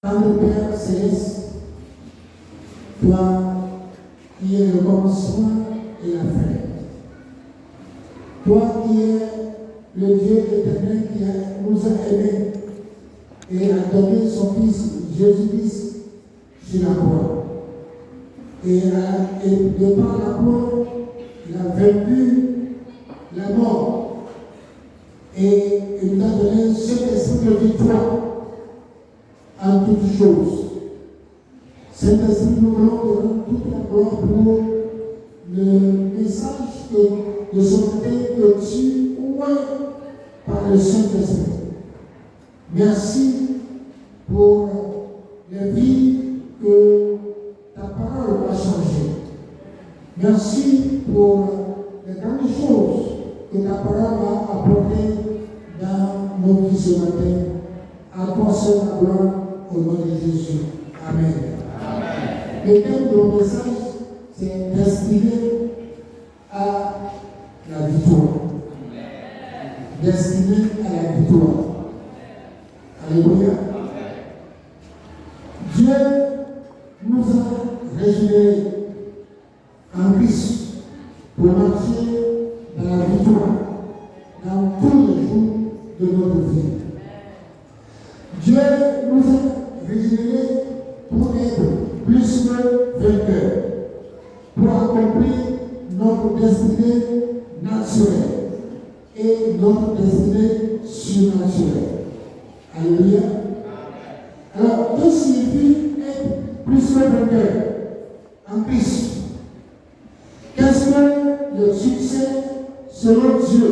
Notre Père Céleste, toi qui es le commencement et la fin, toi qui es le Dieu éternel qui nous a aimés et a donné son Fils Jésus-Christ sur la croix. Et de par la croix, il a vaincu la mort et il nous a donné cet esprit de victoire en toutes choses. Cet esprit nous rend toute la gloire pour le message de ce matin que tu ouvres par le Saint-Esprit. Merci pour la vie que ta parole a changé. Merci pour les grandes choses que ta parole a apportées dans nos vies ce matin. À toi seul la gloire au nom de Jésus. Amen. Amen. Le thème de mon message, c'est destiné à la victoire. Destiné à la victoire. Alléluia. Dieu nous a régénérés en Christ pour marcher dans la victoire dans tous les jours de notre vie. Dieu nous a régénérés pour être plus que vainqueurs, pour accomplir notre destinée naturelle et notre destinée surnaturelle. Alléluia. Alors, que signifie être plus que vainqueur en Christ? Qu'est-ce que le succès selon Dieu?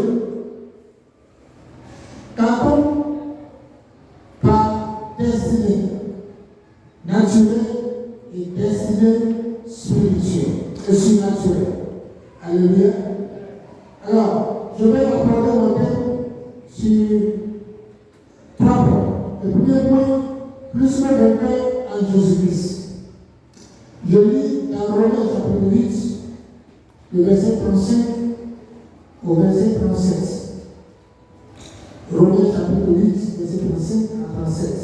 Qu'attend par destinée naturelle et destinée spirituelle et surnaturelle. Alléluia. Alors, je vais aborder mon thème sur 3 points. Le premier point, plus que vainqueur en Jésus-Christ. Je lis dans Romains chapitre 8, le verset 35 au verset 37. Romains chapitre 8, verset 35 à 37.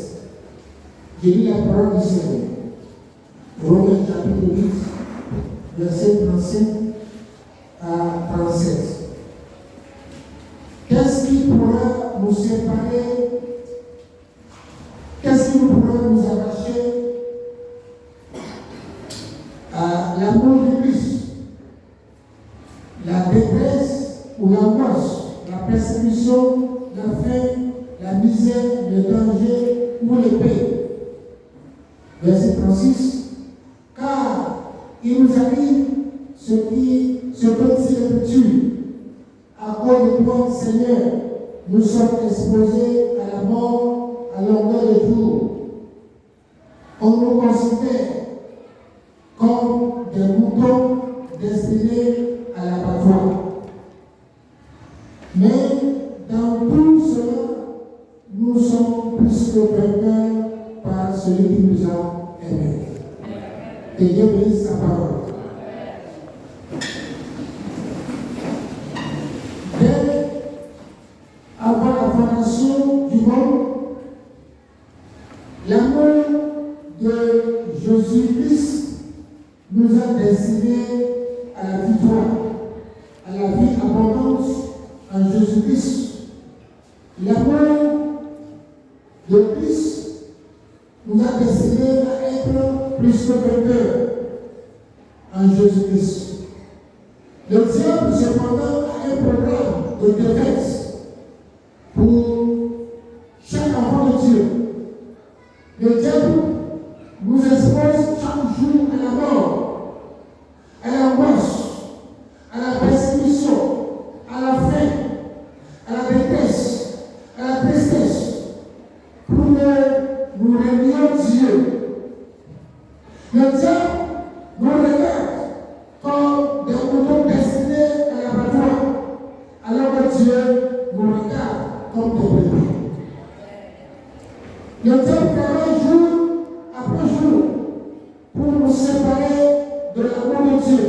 Je lis la parole du Seigneur. Romains chapitre 8, verset 35 à 37. Qu'est-ce qui pourra nous séparer? Qu'est-ce qui pourra nous arracher à l'amour de Christ? La détresse ou l'angoisse, la persécution, la faim, la misère, le danger ou l'épée. Verset 36. Car il nous arrive ce que Dieu tue. À cause de toi, Seigneur, nous sommes exposés à la mort à longueur de jour. On nous considère comme des moutons destinés à l'abattoir. Mais dans tout cela, nous sommes plus que vainqueurs par celui qui nous a aimés. Que Dieu bénisse sa parole. Dès avant la fondation du monde, l'amour de Jésus-Christ nous a destinés à la victoire, à la vie abondante en Jésus-Christ. L'amour de Christ nous a destinés à être plus que vainqueurs en Jésus-Christ. Le diable, cependant, a un programme de défaite pour chaque enfant de Dieu. Le diable nous expose chaque jour à la mort, à l'angoisse, à la persécution, à la faim, à la détresse, à la tristesse, pour que nous renions Dieu. Le diable nous regarde comme des moutons destinés à l'abattoir, alors que Dieu nous regarde comme des brebis. Le diable travaille jour après jour pour nous séparer de l'amour de Dieu.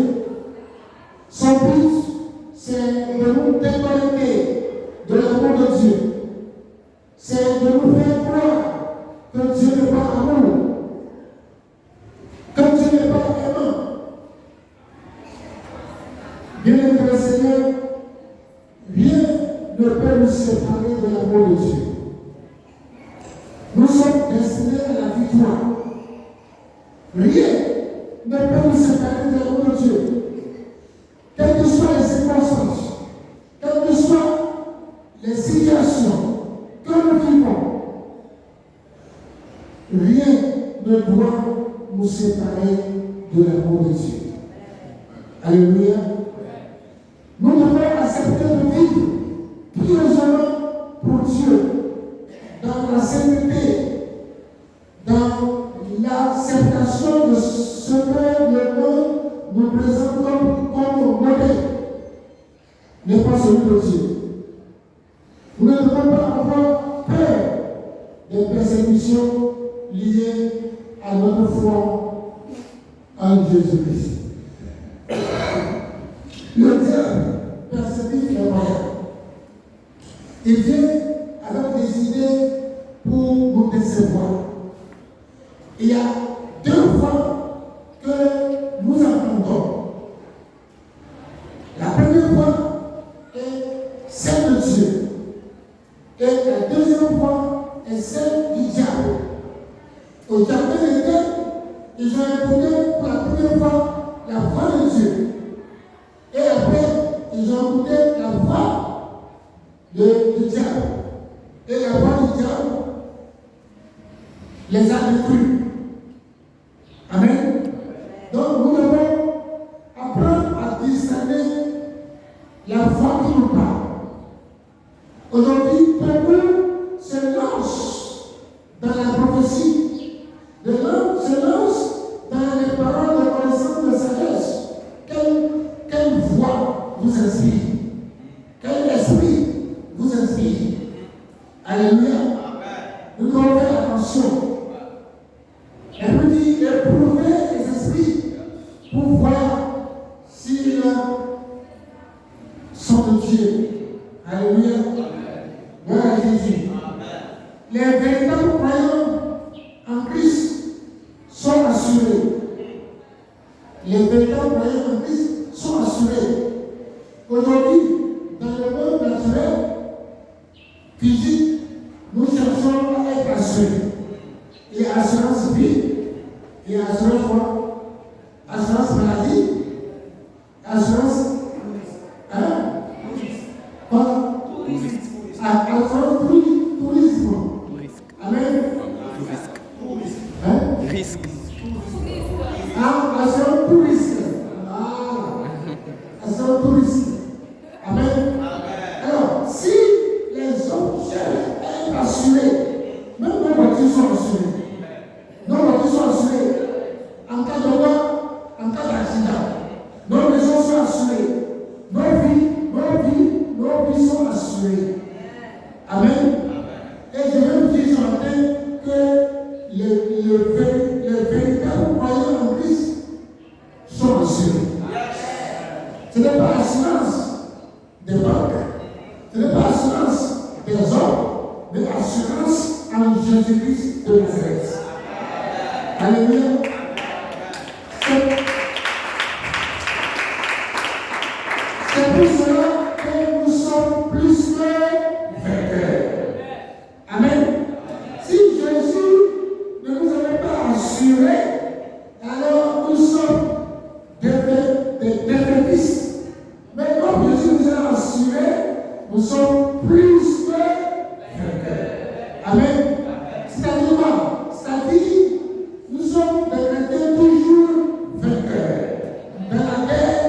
Son but, c'est de nous déconnecter de l'amour de Dieu. C'est de nous faire croire que Dieu n'est pas amour. Rien ne peut nous séparer de l'amour de Dieu. Quelles que soient les circonstances, quelles que soient les situations que nous vivons, rien ne doit nous séparer de l'amour de Dieu. Alléluia. Nous devons accepter de vivre pieusement pour Dieu, dans la sainteté, dans l'acceptation de ce que le monde nous présente comme modèle, n'est pas celui de Dieu. Nous ne devons pas avoir peur des persécutions liées à notre foi en Jésus-Christ. Le diable persécute les croyants. Il vient avec des idées pour nous décevoir. Il y a deux fois que nous entendons. La première fois est celle de Dieu. Et la deuxième fois est celle du diable. Au jardin d'Éden, ils ont écouté pour la première fois la voix de Dieu. Et après, ils ont écouté la voix du diable. Et la voix du diable les a détruits. Amen. Donc nous devons apprendre à discerner la voix qui nous parle. Aujourd'hui, beaucoup se lancent dans la prophétie, se lancent dans les paroles de connaissance de sagesse. Quelle voix vous inspire? Quel esprit vous inspire? Alléluia. Nous devons faire attention. Elle nous dit éprouver les esprits pour voir s'ils sont de Dieu. Alléluia. Gloire à Jésus. Les véritables croyants en Christ sont assurés. Les véritables croyants en Christ sont assurés. Aujourd'hui, dans le monde naturel, physique, nous cherchons à être assurés. Il y a assurance vie, il y a assurance quoi? Assurance maladie, assurance assurance tourisme. Amen. Risque. Assurance tourisme. Assurance tourisme. Amen. Alors, si les hommes cherchent à être assurés, même nos voitures sont assurées. Nos voitures sont assurées. En cas de mort, en cas d'accident, nos maisons sont assurées. Nos vies sont assurées. Amen. Et je veux vous dire ce matin que les véritables croyants en Christ sont assurés. Ce n'est pas assurance des banques, ce n'est pas assurance des hommes, mais assurance en Jésus-Christ de Nazareth. Alléluia. C'est pour cela que nous sommes plus que vainqueurs. Amen. Si Jésus ne nous avait pas assurés, alors nous sommes des défaitistes. Mais comme Jésus nous a assurés, nous sommes plus que vainqueurs. Amen. C'est-à-dire quoi? C'est-à-dire, nous sommes des chrétiens toujours vainqueurs. Dans la guerre,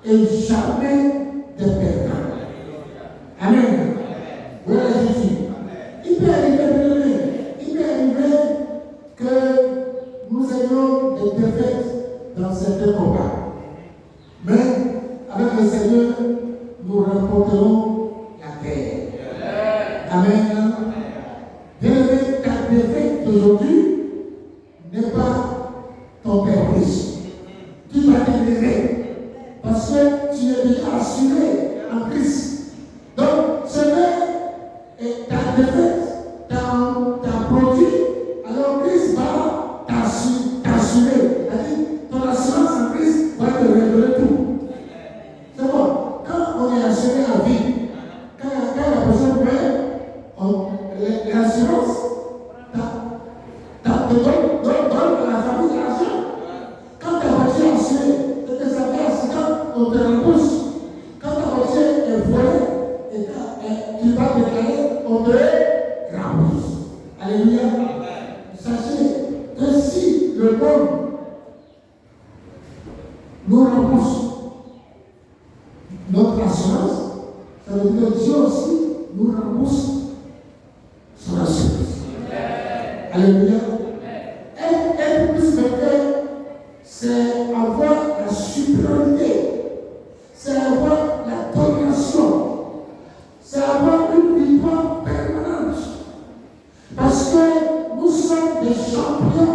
et jamais des perdants. Amen. Voilà Jésus. Il peut arriver que nous ayons des défaites dans certains combats. Mais avec le Seigneur, nous remporterons la guerre. Amen. Bien-aimé, ta défaite d'aujourd'hui n'est pas ton péril. Tu vas t'élever. Parce que tu es déjà assuré en Christ. Donc, ce n'est ta défaite, ta produit, alors Christ va t'assurer. C'est-à-dire, ton assurance en Christ va te révéler tout. C'est bon. Quand on est assuré en vie, quand la personne meurt, l'assurance te donne à la famille. champion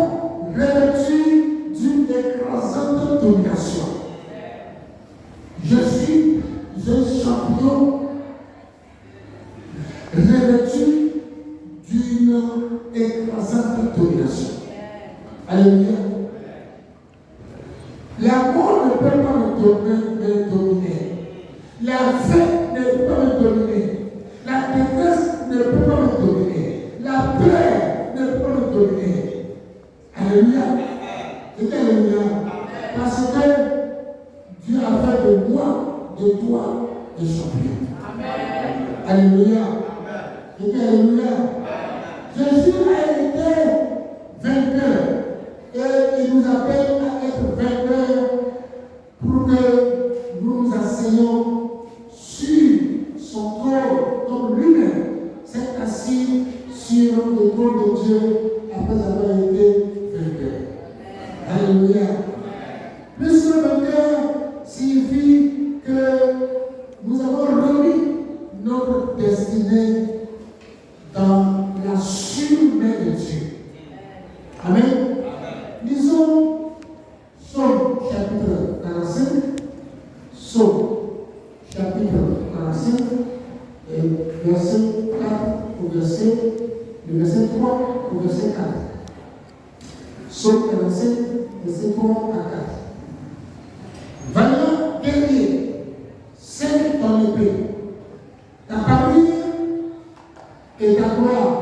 revêtu d'une écrasante domination. Je suis un champion revêtu d'une écrasante domination. Alléluia. La mort ne peut pas me dominer. La faim ne peut pas me dominer. La détresse ne peut pas me dominer. La peur ne peut pas me dominer. Alléluia. Et alléluia. Parce que Dieu a fait de moi, de toi, des champions. Alléluia. Et alléluia. Jésus a été vainqueur. Et il nous appelle à être vainqueurs pour que nous nous asseyions sur son trône comme lui-même s'est assis sur le trône de Dieu après avoir été vainqueur. Alléluia. Plus que vainqueur signifie que nous avons remis notre destinée dans la surmain de Dieu. Amen. Lisons Psaume chapitre 45. Psaume chapitre 45, verset 4 au verset 3 au verset 4. Psaume 45, verset 3 à 4. Vaillant guerrier, serre ton épée, ta parure et ta gloire.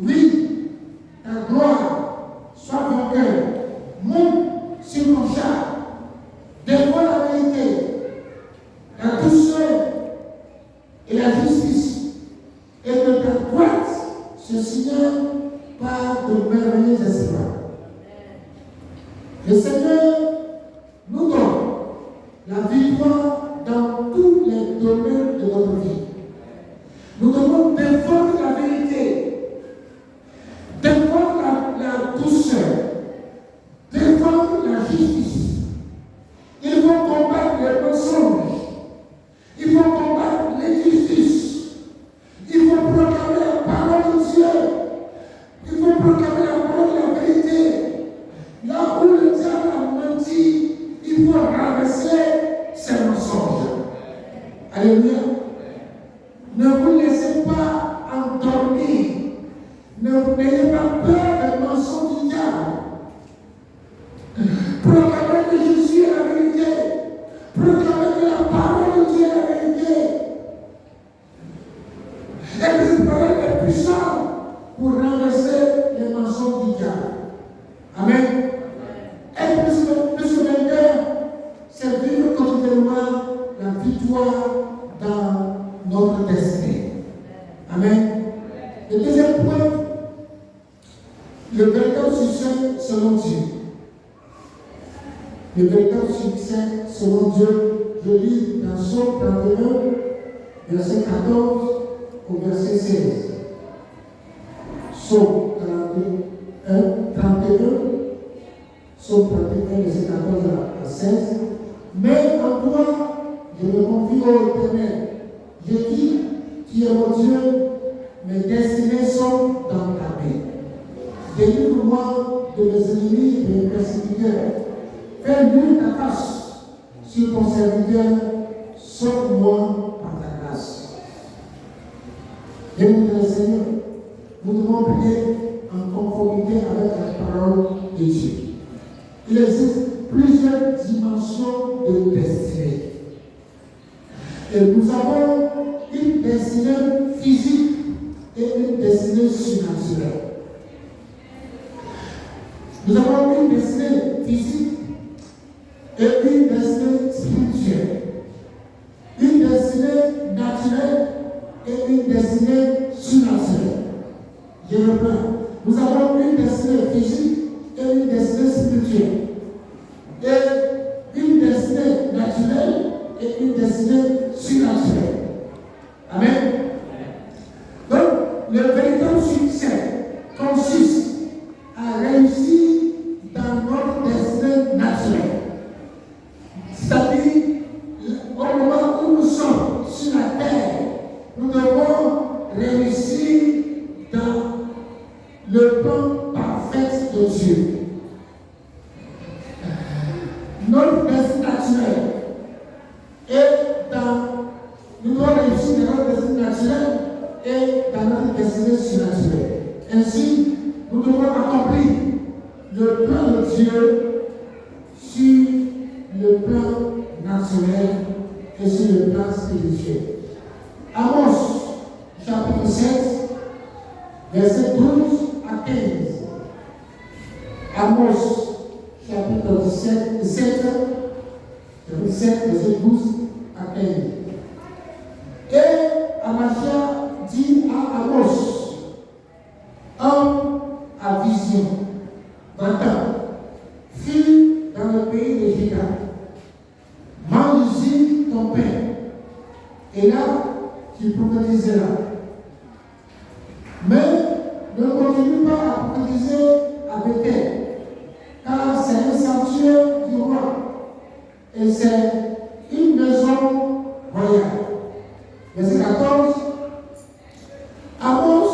Oui, ta gloire soit vainqueur. Monte sur ton char, dévoile la vérité, la douceur et la justice, et de ta droite se signale par de merveilleux espoirs. Le Seigneur nous donne la victoire dans tous les domaines de notre vie. Nous devons défendre la vérité, défendre la douceur, défendre la justice. Il faut combattre les mensonges. Il faut combattre l'injustice. Il faut proclamer la parole de Dieu. Il faut proclamer la parole de la vérité. Là où le diable a menti, il faut ramasser ses mensonges. Alléluia. Ne vous laissez pas endormir. N'ayez pas peur des mensonges du diable. Proclamez que Jésus est la vérité. Proclamez que la parole de Dieu est la vérité. Et que cette parole est puissante pour renverser les mensonges du diable. Amen. Être plus vainqueur, c'est vivre quotidiennement la victoire dans notre destinée. Amen. Le deuxième point, le véritable succès selon Dieu. Le véritable succès selon Dieu, je lis dans Psaume 31, verset 14 au verset 16. Psaume 31, Psaume 31, verset 14 à 16. Mais en toi, je me confie au Éternel. Je dis, tu es mon Dieu, mes destinées sont dans ta main. Délivre-moi de mes ennemis et de mes persécuteurs. Fais luire ta face sur ton serviteur, sauve-moi par ta grâce. Bien-aimés le Seigneur, nous devons prier en conformité avec la parole de Dieu. Il existe plusieurs dimensions de destinée. Et nous avons une destinée physique et une destinée surnaturelle. Nous avons une destinée physique et une destinée spirituelle, une destinée naturelle et une destinée surnaturelle. Je reprends. Nous avons une destinée physique et une destinée spirituelle, et une destinée naturelle et une destinée surnaturelle. Amen. Donc, le véritable succès consiste à réussir dans notre destinée naturelle. C'est-à-dire Dieu. Notre destin naturel est dans. Nous devons réussir dans notre destin naturel et dans notre destinée surnaturelle. Ainsi, nous devons accomplir le plan de Dieu sur le plan naturel et sur le plan spirituel. Amos, chapitre 7, verset 12 à 15. Amos, chapitre 7, verset 12 à 15. Et Amachia dit à Amos, homme à vision, va-t'en, fuis dans le pays de Juda, mange-y ton pain, et là tu prophétiseras. Mais ne continue pas à prophétiser à Bethel, car c'est un sanctuaire du roi, et c'est une maison royale. Verset 14. Amos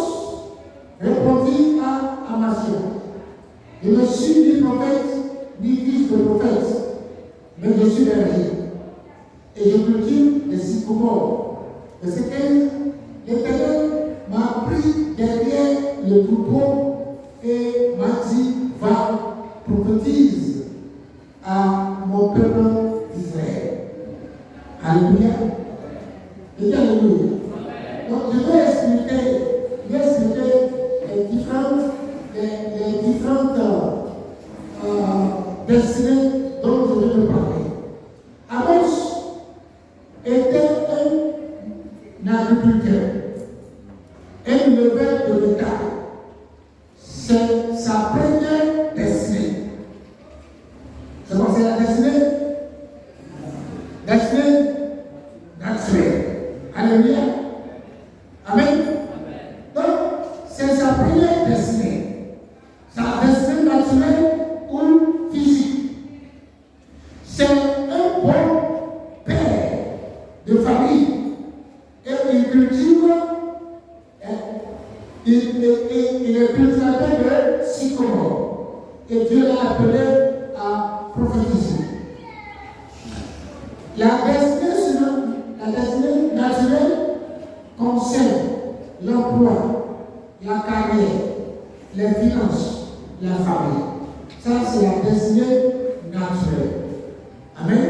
répondit à Amachia, je ne suis ni prophète, ni fils de prophète, mais je suis berger, et je cultive des sycomores. Verset 15. L'Éternel m'a pris derrière le troupeau et m'a dit, va, prophétise à mon peuple d'Israël. Alléluia. Et alléluia. Donc je vais expliquer les différentes destinées dont je vais te parler. Amos était un agriculteur, un éleveur de l'État. C'est sa première destinée. C'est quoi, c'est la destinée? Destinée naturelle. Alléluia. Amen. Donc, c'est sa première destinée. Sa destinée naturelle ou physique. C'est un bon père de famille. Et il cultive, il est cultivateur de sycomore. Et Dieu l'a appelé à prophétiser. La destinée naturelle concerne l'emploi, la carrière, les finances, la famille. Ça, c'est la destinée naturelle. Amen.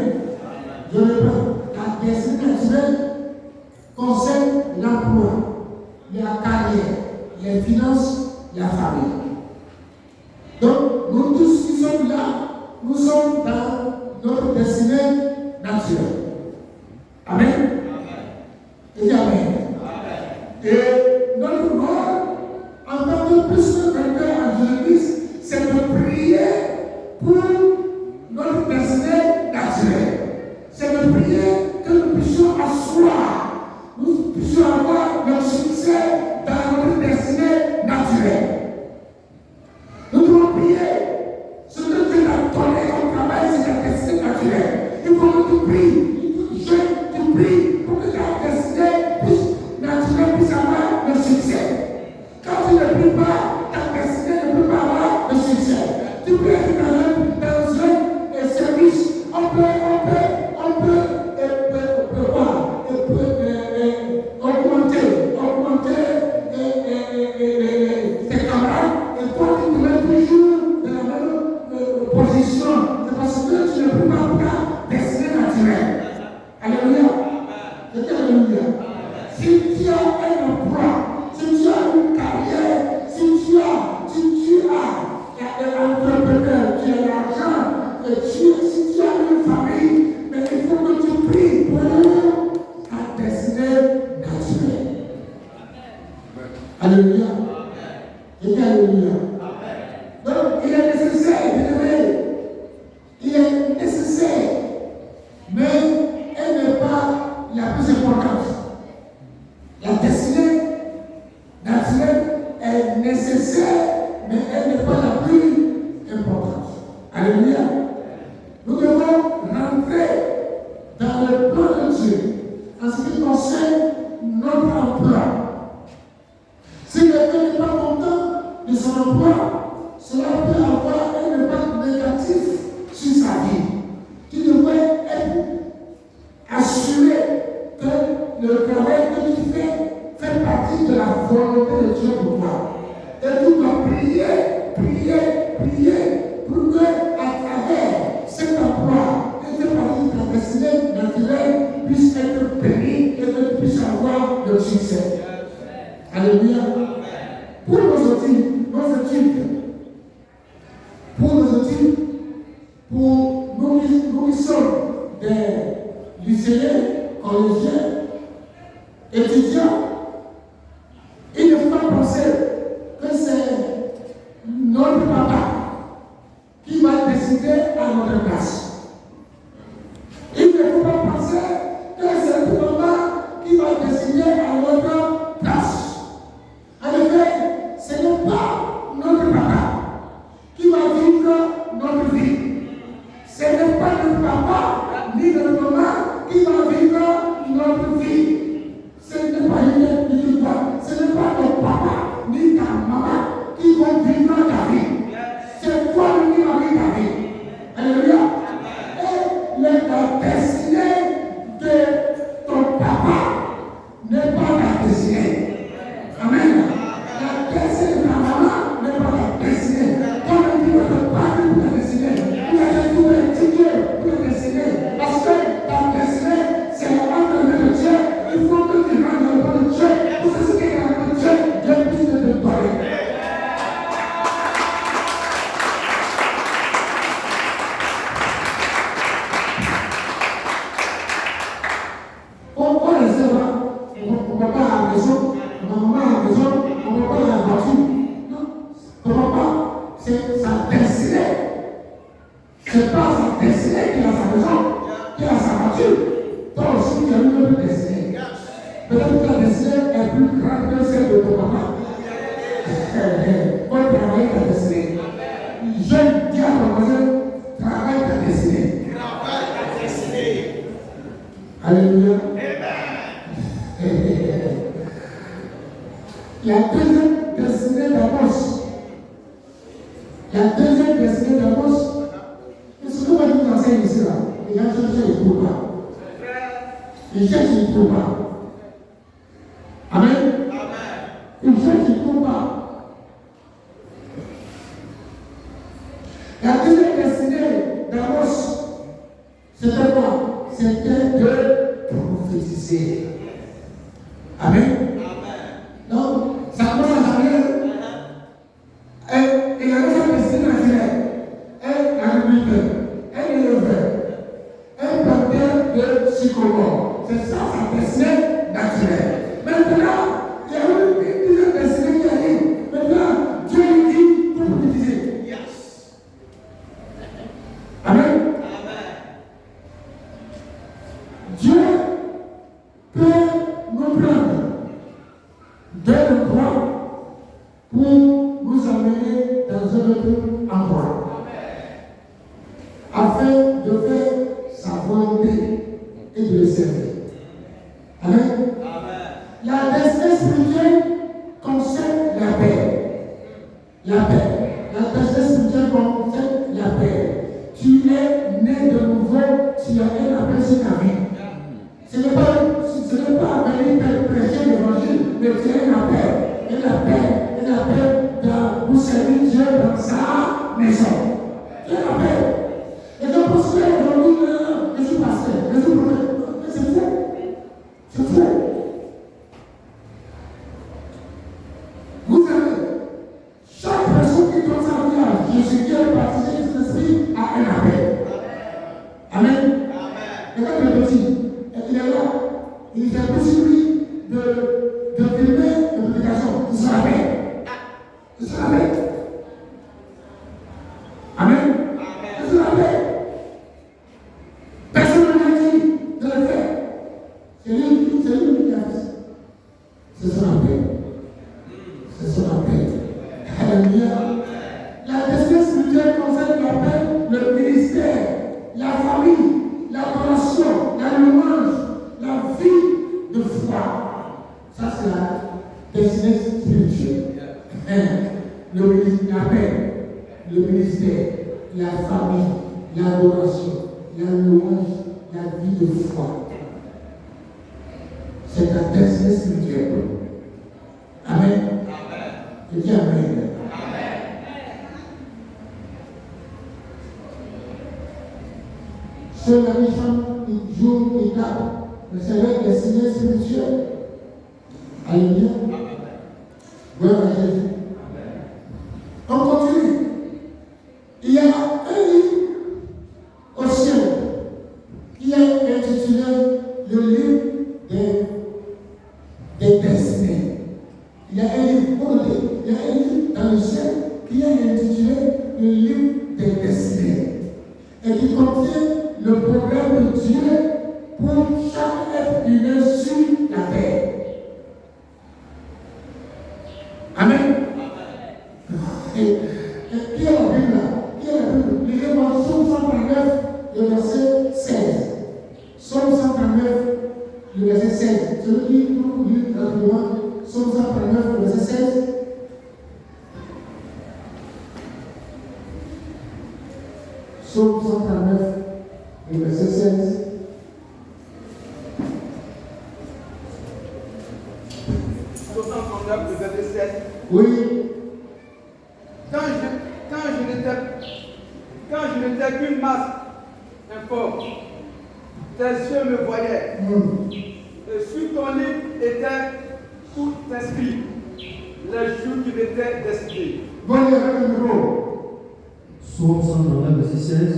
Je reprends. La destinée naturelle concerne l'emploi, la carrière, les finances, la famille. Donc, nous tous qui sommes là, nous sommes dans notre destinée naturelle. Amen. Et amen. Et notre rôle, en tant que puissant vainqueur en Jésus-Christ, c'est de prier pour notre destinée naturelle. C'est de prier que nous puissions asseoir, nous puissions avoir notre succès dans notre destinée naturelle. Nous devons prier ce que Dieu a donné comme travail, c'est la destinée naturelle. Il faut que tu pries. Tu pries pour que ta destinée naturelle puisse avoir le succès. Quand tu ne pries pas, ta destinée ne peut pas avoir le succès. Tu peux être dans un service, on peut augmenter tes camarades, et toi tu te mets toujours dans la même position. C'est parce que tu ne peux pas avoir ta destinée naturelle. Alléluia. Alléluia. Si tu as un emploi, si tu as une carrière, si tu as un entrepreneur, tu as l'argent, si tu as une famille, mais il faut que tu pries pour ta destinée naturelle. Alléluia. Alléluia. Donc, il est nécessaire, il est nécessaire, mais elle n'est pas la plus importante. La destinée naturelle est nécessaire, mais elle n'est pas la plus importante. Alléluia. Nous devons rentrer dans le plan de Dieu en ce qui concerne notre emploi. Si quelqu'un n'est pas content de son emploi, cela peut avoir lycéens, collégiens, étudiants, il ne faut pas penser que c'est notre papa qui va décider à notre place. Il ne faut pas penser que c'est notre maman qui va décider à notre place. En effet, ce n'est pas notre papa qui va vivre notre vie. Ce n'est pas notre papa ni notre maman qui va vivre notre vie. Ce n'est pas une toi. Ce n'est pas ton papa ni ta maman qui vont vivre ta vie. C'est toi qui vas vivre ta vie. Alléluia. Et la destinée de ton papa n'est pas ta destinée. Amen. La destinée de ta maman n'est pas ta destinée. Toi-même, tu ne peux pas vivre ta destinée. Tu as tout étudié pour ta destinée. Parce que ta destinée, c'est entre les mains de Dieu. Il faut que tu rentres dans le monde de Dieu. Pour ce qui est dans le monde de Dieu, Dieu puisse te donner. Pourquoi rester là? Mon papa a la maison, ma maman a la maison, mon papa a la voiture. Non, ton papa, c'est sa destinée. C'est pas sa destinée qui a sa maison, qui a sa voiture. Toi aussi, tu as une autre destinée. Peut-être que ta destinée est plus grande que celle de ton papa. Faut travailler ta destinée. Je dis à ton voisin, travaille ta destinée. Travaille ta destinée. Alléluia. La deuxième destinée d'Amos. La deuxième destinée d'Amos. Qu'est-ce que vous enseigne ici là? Les gens cherchent, ils ne trouvent pas. Ils cherchent, ils ne trouvent pas. Amen. Ils cherchent, ils ne trouvent pas. La deuxième destinée d'Amos, c'était quoi? C'était de prophétiser. Amen. Donc, ça commence à changer. Et la deuxième destinée naturelle, un agriculteur, un éleveur, un planteur de sycomore. C'est ça sa destinée naturelle. Maintenant, il y a une deuxième destinée qui arrive. Maintenant, Dieu lui dit pour prophétiser. Yes. Amen. Dieu peut nous prendre de l'endroit pour nous amener dans un autre endroit. Afin de faire sa volonté et de le servir. Amen. La destinée spirituelle concerne la paix. La paix. La destinée spirituelle concerne la paix. Tu es né de nouveau, tu as un appel sur ta vie. Ce n'est pas venir prêcher l'évangile, mais tu as un appel. Et la paix pour servir Dieu dans sa maison. Tu as un appel. Et donc, pour cela, aujourd'hui, je suis pasteur, je suis prophète. Mais c'est faux. C'est faux. Vous savez, chaque personne qui doit servir à Jésus-Christ est baptisé de l'Esprit a un appel. Amen. Et quand le petit, il est là, il fait possible de filmer une prédication. Il se rappelle. Il se rappelle. Amen. Il se rappelle. Personne ne l'a dit de le faire. C'est lui qui a fait ça. C'est son appel. C'est son appel. Alléluia. La destinée spirituelle concerne l'appel, le ministère, la famille, l'adoration, la louange, la vie de foi. Ça, c'est la destinée spirituelle. L'appel, le ministère, la famille, l'adoration, la louange, la vie de foi. C'est la destinée spirituelle. Amen. Je dis Amen. Ceux qui chantent, qui jouent, qui tapent, mais c'est leur destinée spirituelle. Alléluia. Gloire à Jésus. On continue. Il y a un livre au ciel qui est intitulé le livre des destinées et qui contient le programme de Dieu pour chaque être humain sur la terre. Amen. Et qui est la Bible là? Qui est la Bible? Lisez-moi Psaume 139, le verset 16. Psaume 139, le verset 16. Celui qui nous lit rapidement, Psaume 139, le verset 16. Psaume 139, le verset 16. Psaume 139, le verset 16. Oui. Quand je n'étais qu'une masse informe, tes yeux me voyaient. Et sur ton livre était tout inscrit, les jours qui m'étaient destinés. Voyez avec le numéro. Psaume 139, verset 16.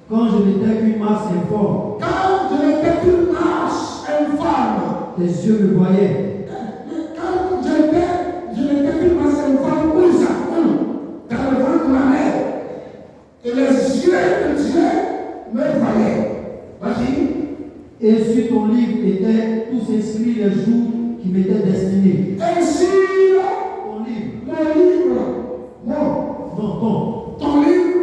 Quand je n'étais qu'une masse informe, Quand je n'étais qu'une masse informe, tes yeux me voyaient. quand je n'étais qu'une masse informe, où ça? Dans le ventre de ma mère. Et les yeux de Dieu me voyaient. Vas-y. Et sur ton livre étaient tous inscrits les jours qui m'étaient destinés. Et sur Ton livre. mon livre, Non, ton livre,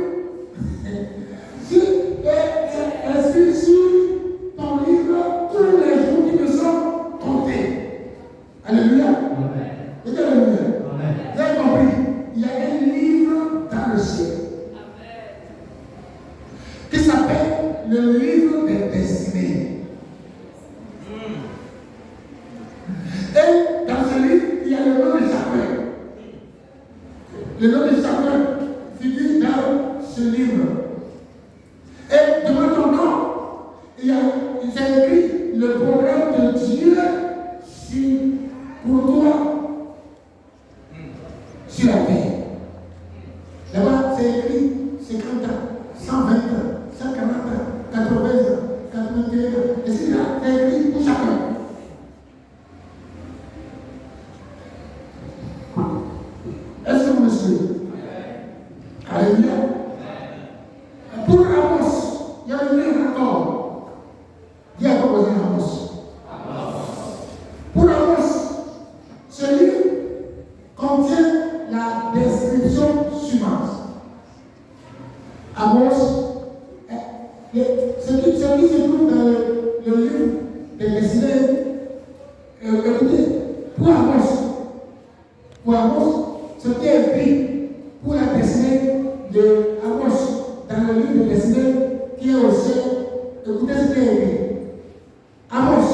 inscrit sur ton livre tous les jours qui me sont comptés. Alléluia. Amen. Et alléluia. Amen. Vous avez compris? Il y a un livre dans le ciel qui s'appelle le livre des destinées. Et dans ce livre, il y a le nom de chacun. Le nom de chacun figure dans ce livre. Et devant ton nom, il s'est écrit le programme de Dieu pour toi sur la terre. Là-bas, c'est écrit 50 ans, 120 ans, 140 ans, 80 ans, 81 ans, etc. C'est écrit pour chacun. Est-ce que vous me suivez? Alléluia. Pour Amos, il y a le livre encore. Dis à ton voisin Amos. Pour Amos, ce livre contient la description suivante. Amos, ce qui se trouve dans le livre des destinées, écoutez, pour Amos, ce qui est écrit pour la destinée de Amos dans le livre de destinée qui est au ciel, écoutez ce qui est écrit. Amos,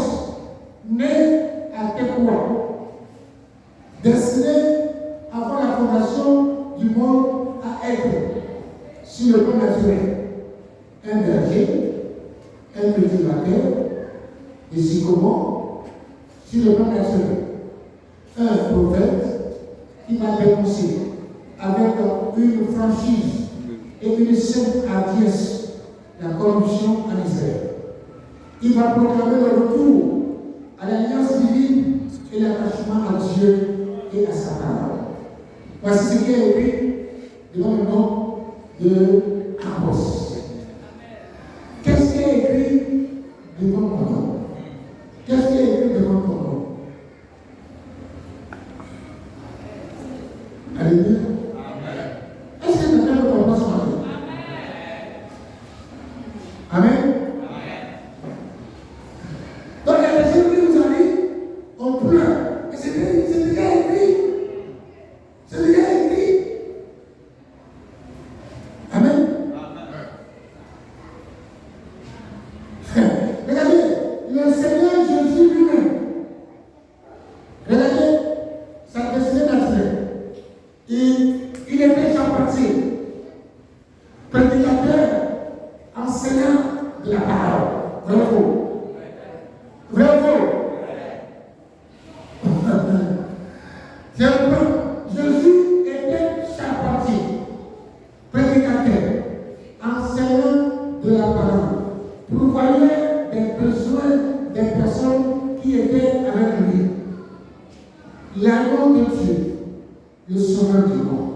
né à Tekoa, destiné avant la fondation du monde à être, sur le plan naturel, un berger, un cultivateur, des sycomores, sur le plan naturel, un prophète qui va dénoncer avec une franchise et une sainte hardiesse la corruption en Israël. Il va proclamer le retour à l'alliance divine et l'attachement à Dieu et à sa parole. Voici ce qui est écrit devant le nom de Amos. Qu'est-ce qui est écrit devant mon nom? Qu'est-ce qui est écrit devant ton nom? Alléluia. Est-ce que quelqu'un peut comprendre ce matin? Amen. Donc il y a des gens qui nous arrivent, on pleure. Mais c'est déjà écrit. C'est déjà écrit. Amen. Regardez, le Seigneur Jésus lui-même. Regardez sa destinée naturelle. Il était charpentier, prédicateur, enseignant de la parole. Vrai ou faux? Vrai ou faux? C'est un peu. Jésus était charpentier, prédicateur, enseignant de la parole, pourvoyait des besoins des personnes qui étaient avec lui. L'agneau de Dieu, le sauveur du monde.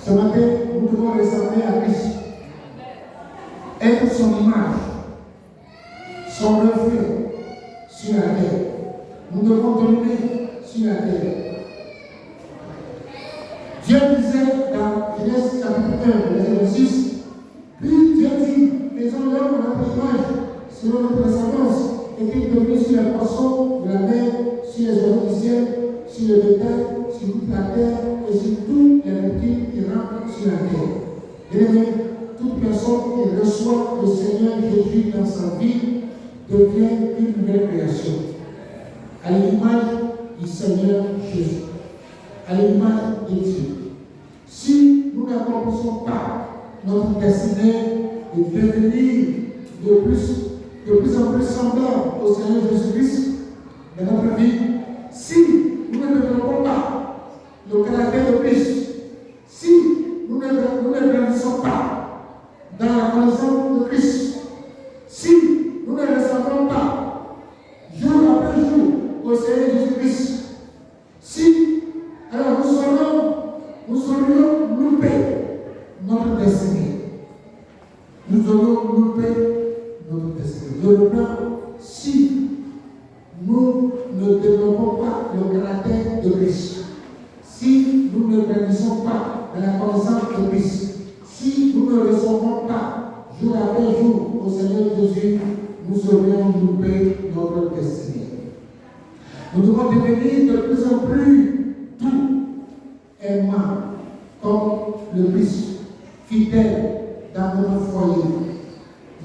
Ce matin, nous devons ressembler à Christ. Être son image, son reflet sur la terre. Nous devons dominer sur la terre. Dieu disait dans Genèse chapitre 1, verset 6, puis Dieu dit, faisons l'homme à notre image, selon notre ressemblance, et qu'il domine sur les poissons de la mer, sur les oiseaux du ciel, sur le bétail, sur toute la terre et sur tous les reptiles qui rampent sur la terre. Et toute personne qui reçoit le Seigneur Jésus dans sa vie devient une nouvelle création. À l'image du Seigneur Jésus, à l'image de Dieu. Si nous n'accomplissons pas notre destinée de devenir de plus en plus semblable au Seigneur Jésus-Christ dans notre vie, si nous ne développons pas le caractère de Christ, si nous ne grandissons pas dans la connaissance de Christ, si nous ne ressemblons pas jour après jour au Seigneur Jésus-Christ, si alors nous serions loupés notre destinée. Nous aurions loupé notre destinée. Je reprends, si nous ne développons pas le caractère de Christ, si nous ne grandissons pas dans la connaissance de Christ, si nous ne recevons pas jour après jour au Seigneur Jésus, nous aurions loupé notre destinée. Nous devons devenir de plus en plus tout aimant comme le Christ, fidèle dans notre foyer.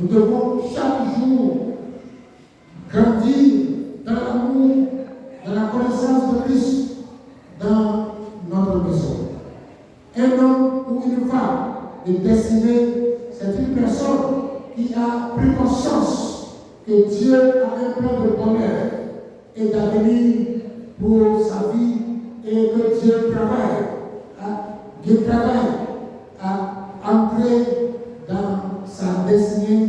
Nous devons chaque jour grandir dans l'amour, dans la connaissance de Christ dans notre maison. Un homme ou une femme de destinée, c'est une personne qui a pris conscience que Dieu a un plan de bonheur et d'avenir pour sa vie et que Dieu travaille à entrer dans sa destinée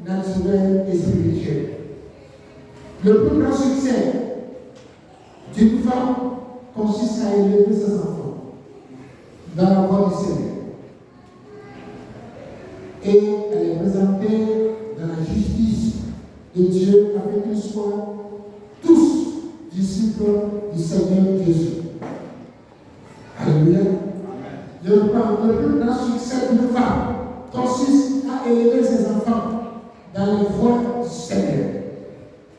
naturelle et spirituelle. Le plus grand succès d'une femme consiste à élever ses enfants dans la voie du Seigneur et à les présenter dans la justice de Dieu afin qu'ils soient tous disciples du Seigneur Jésus. Alléluia. Le plus grand succès d'une femme consiste à élever ses enfants dans les voies du Seigneur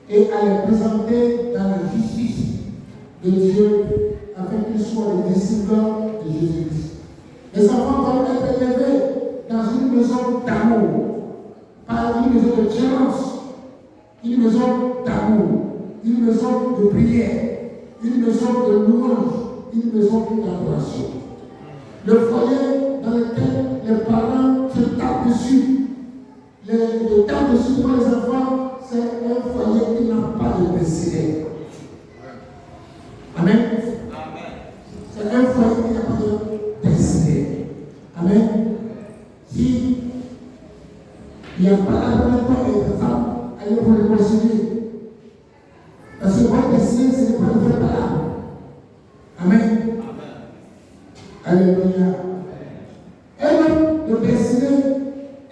et à les présenter dans la justice de Dieu afin qu'ils soient les disciples de Jésus-Christ. Les enfants doivent être élevés dans une maison d'amour, pas une maison de violence, une maison d'amour, une maison de prière, une maison de louange, une maison d'adoration. Le foyer dans lequel les parents se tapent dessus, le tapent dessus pour les enfants, c'est un foyer qui n'a pas de destinée. Amen. C'est un foyer qui n'a pas de destinée. Amen. Si il n'y a pas la bonne époque avec les femmes, allez pour les concilier. Parce que votre destinée, ce n'est pas de faire parole. Amen. Alléluia. Un homme de destinée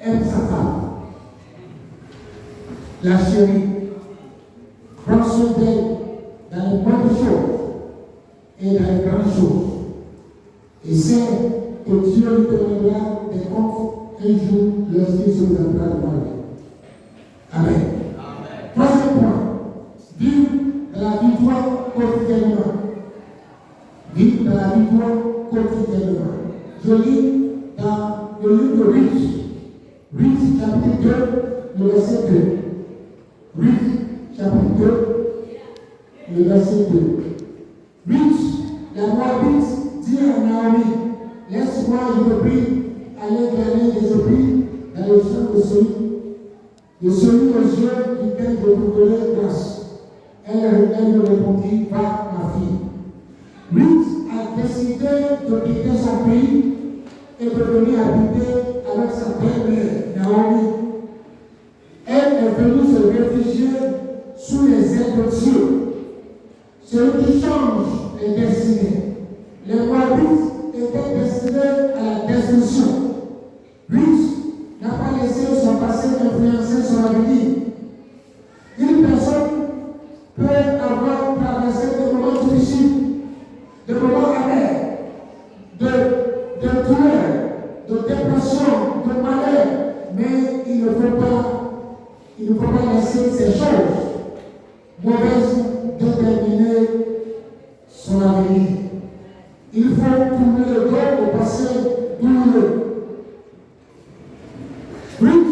aime sa femme. La chérie prend soin d'elle dans les bonnes choses et dans les grandes choses. Et sait que Dieu lui donnera des comptes un jour lorsqu'il se présentera devant lui. Amen. Troisième point. Vivre dans la victoire quotidiennement. Vivre dans la victoire quotidiennement. Je lis dans le livre de Ruth chapitre 2, le verset 2. Ruth chapitre 2, le verset 2. Ruth, la Moabite, dit à Naomi, laisse-moi, je te prie, aller gagner des épis dans le champ de celui aux yeux duquel je vous donnerai grâce. Elle me répondit, va, ma fille. Ruth a décidé de quitter son pays et de venir habiter avec sa belle-mère, Naomi. Elle est venue se réfugier sous les ailes de Dieu. Celui qui change les destinées. Les Moabites étaient destinés à la destruction. Ruth n'a pas laissé son passé influencer son avenir. Une personne peut avoir traversé des moments difficiles, des moments amers, de douleur, de dépression, de malheur, mais il ne faut pas laisser ces choses mauvaises déterminer son avenir. Il faut tourner le dos au passé douloureux. Ruth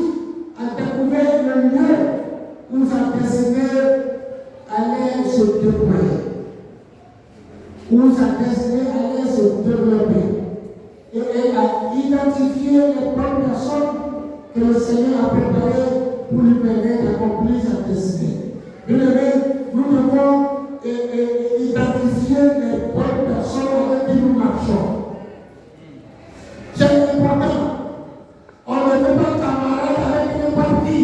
a découvert le lieu où sa destinée allait se déployer, où sa destinée allait se développer. Et elle a identifié les bonnes personnes que le Seigneur a préparées pour lui permettre d'accomplir sa destinée. Bien aimé, nous devons identifier les bonnes personnes avec qui nous marchons. C'est important. On ne peut pas camarade avec n'importe qui.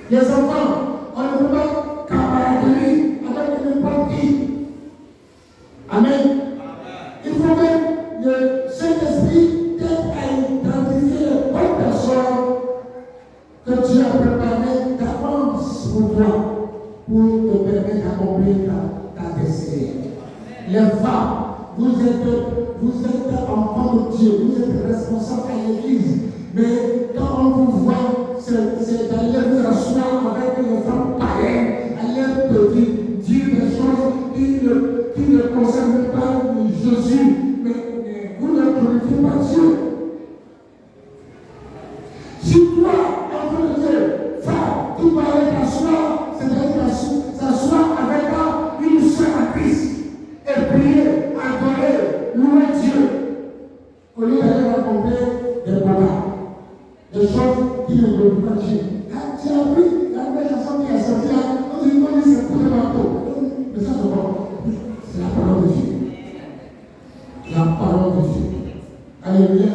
Les enfants, on ne peut pas camaraderie avec n'importe qui. Amen. Il faut que le Saint-Esprit t'aide à identifier les bonnes personnes que Dieu a préparées d'avance pour toi, pour te permettre d'accomplir ta destinée. Les femmes, vous êtes enfants de Dieu, vous êtes responsables à l'église, mais quand on vous voit, c'est d'aller vous asseoir avec les femmes païennes, aller te dire des choses qui ne concernent pas Jésus, mais vous ne glorifiez pas Dieu. Si toi, enfant de Dieu, femme, tu vas aller t'asseoir, c'est-à-dire s'asseoir avec une soeur à Christ et prier, adorer, louer Dieu, au lieu d'aller rencontrer des bobards, des choses qui ne glorifient pas Dieu. Tu as vu la nouvelle chanson qui est sortie là, on dit c'est pour le bateau. Mais ça c'est bon. C'est la parole de Dieu. La parole de Dieu. Alléluia.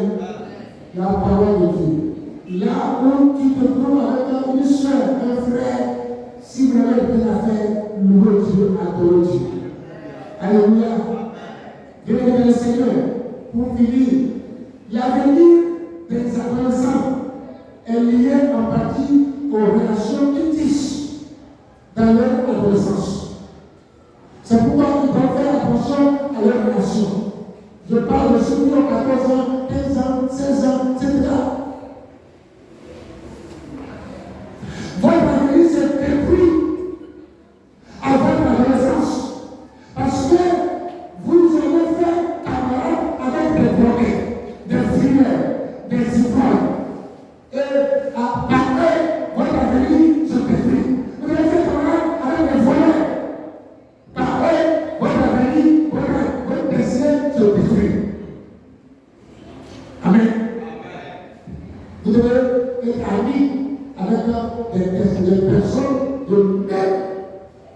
La parole de Dieu. Là où tu te trouves avec une soeur, un frère, si vous avez bien à faire, louer Dieu, adorer Dieu. Alléluia. Dieu est le Seigneur. Pour finir, l'avenir des adolescents est lié en partie aux relations qu'ils tissent dans leur adolescence. C'est pourquoi ils doivent faire attention à leurs relations. Je parle de ceux qui ont 14 ans, 15 ans, 16 ans, etc. Votre avenir s'est détruit à votre adolescence parce que vous avez fait camarade avec des drogués, des fumeurs, des ivrognes. Et par eux, votre avenir se détruit. Vous avez fait camarade avec des voleurs. Par eux, votre avenir, votre destin se détruit. Amen. Vous devez être amis avec des personnes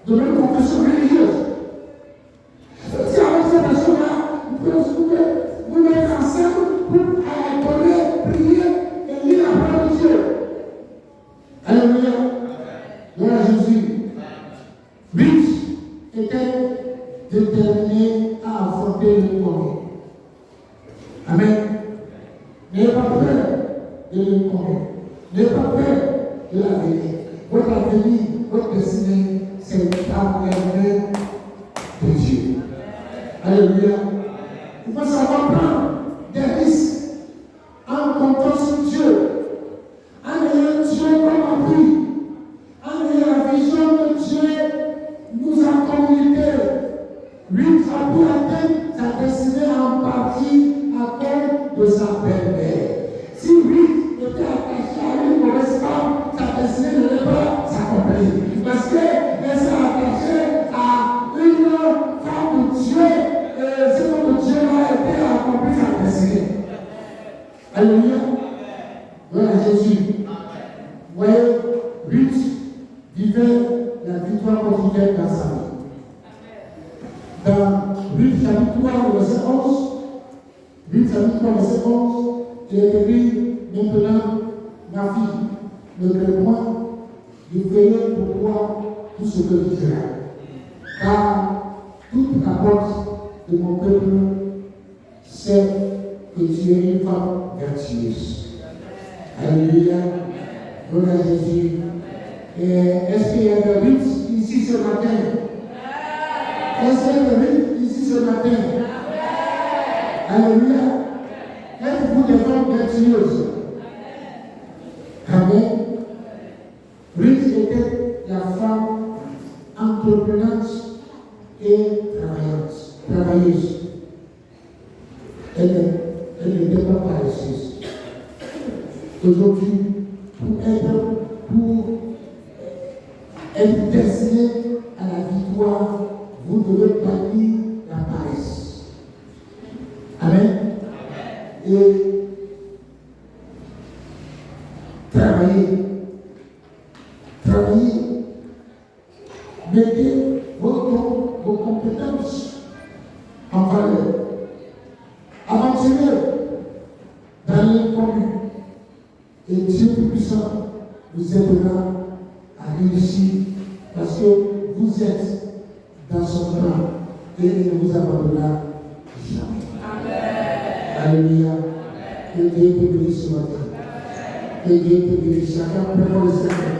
de même confession religieuse. Si avec ces personnes-là, vous pouvez mettre ensemble pour adorer, prier et lire la parole de Dieu. Alléluia. Gloire à Jésus. Ruth était déterminé à affronter le combat. Amen. N'ayez pas peur de l'inconnu. N'ayez pas peur de l'avenir. Votre avenir, votre destinée, c'est dans les mains de Dieu. Alléluia. Il faut savoir prendre des risques en comptant sur Dieu, en ayant Dieu comme appui, en ayant la vision que Dieu nous a communiquée. Ruth a pu atteindre sa destinée en partie à cause de sa belle-mère. Si Ruth était attachée à une mauvaise femme, sa destinée n'allait pas s'accomplir. Parce qu'elle s'est attachée à une femme de Dieu, et cette femme de Dieu a été à accomplir sa destinée. Alléluia. Gloire à Jésus. Vous voyez, Ruth vivait la victoire quotidienne dans sa vie. Dans Ruth chapitre 3, verset 11, Ruth chapitre 3, verset 11, il est écrit, maintenant, ma fille, ne crains point, je ferai pour toi tout ce que tu feras. Car toute la porte de mon peuple, c'est et tu es une femme vertueuse. Alléluia. Gloire à Jésus. Et est-ce qu'il y a des rites ici ce matin? Est-ce qu'il y a des rites ici ce matin? Alléluia. Êtes-vous des femmes vertueuses? Amen. Ruth était la femme entreprenante et travailleuse. Elle n'était pas paresseuse. Aujourd'hui, pour être destiné à la victoire, vous devez bannir la paresse. Amen. Et travailler. Mettez vos compétences en valeur. Avancez-le dans l'inconnu. Et Dieu Tout-Puissant vous aidera à réussir parce que vous êtes dans son plan et il ne vous abandonnera jamais. Amen. Alléluia. Que Dieu te bénisse ce matin. Que Dieu te bénisse. Chacun prépare le Seigneur.